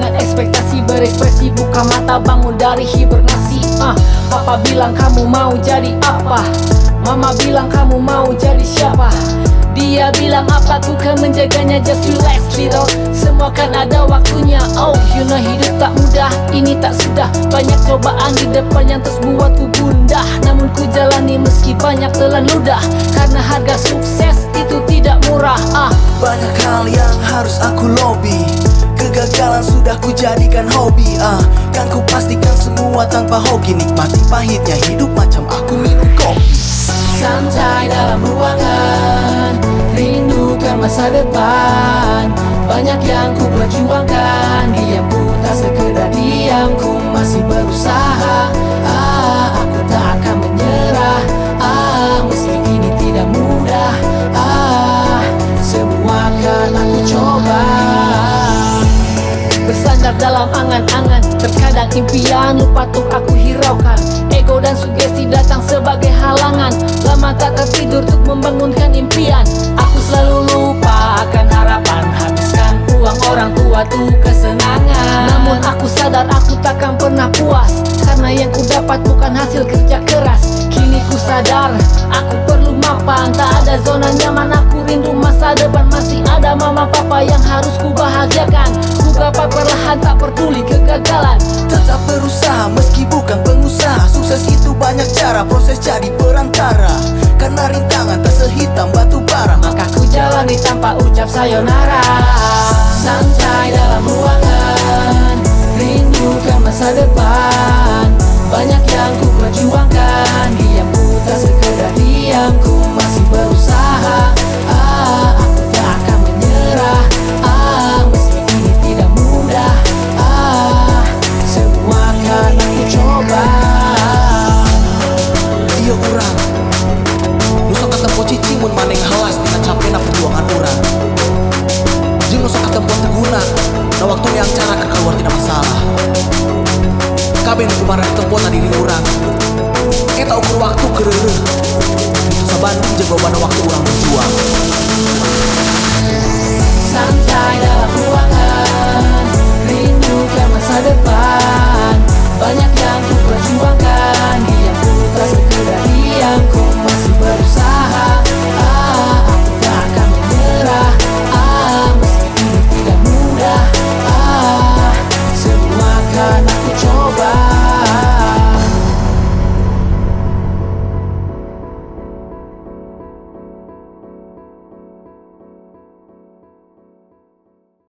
dengan ekspektasi berekspresi, buka mata bangun dari hibernasi. Papa bilang kamu mau jadi apa? Mama bilang kamu mau jadi siapa? Dia bilang apa, ku kan menjaganya, just relax little. Semua kan ada waktunya. Oh you know hidup tak mudah, ini tak sudah. Banyak cobaan di depan yang terus buatku gundah. Namun ku jalani meski banyak telan ludah. Karena harga sukses itu tidak murah. Banyak hal yang harus aku lobby. Kegagalan sudah ku jadikan hobi. Kan ku pastikan semua tanpa hoki. Nikmati pahitnya hidup macam aku minum kopi. Santai dalam ruangan, rindukan masa depan. Banyak yang ku perjuangkan, diamku tak sekedar diamku masih berusaha. Aku tak akan menyerah, meski ini tidak mudah. Semua akan aku coba. Bersandar dalam angan-angan, terkadang impian lupa tuh aku hiraukan. Ego dan sugesti datang sebagai halangan. Lama tak tertidur untuk membangunkan impian. Aku selalu lupa akan harapan, habiskan uang orang tua tuh kesenangan. Namun aku sadar aku takkan pernah puas, karena yang ku dapat bukan hasil kerja keras. Kini ku sadar aku perlu mapan, tak ada zona nyaman. Aku rindu masa depan, masih ada mama papa yang harus ku bahagiakan. Ku gapai perlahan tak peduli kegagalan. Tetap berusaha meski bukan pengusaha. Sukses itu banyak cara, proses jadi perantara. Karena rintangan tak sehitam batu bara, maka ku jalani tanpa ucap sayonara. Santai dalam ruangan, rindukan masa depan. Banyak yang ku perjuangkan, diamku tak sekedar diamku masih berusaha. Aku tak akan menyerah, meski ini tidak mudah. Semua akan aku coba. Iya urang, nusa katempo cicimun maneng halas dengan capena perjuangan urang. Jeung nusa katempo teguna, na waktu yang cara keluar tidak masalah. Kabeh nu kumaha tempo na diri urang. Eta ukur waktu keureuh. Itu sabanding jeung lobana waktu urang berjuang. Santai dalam ruangan,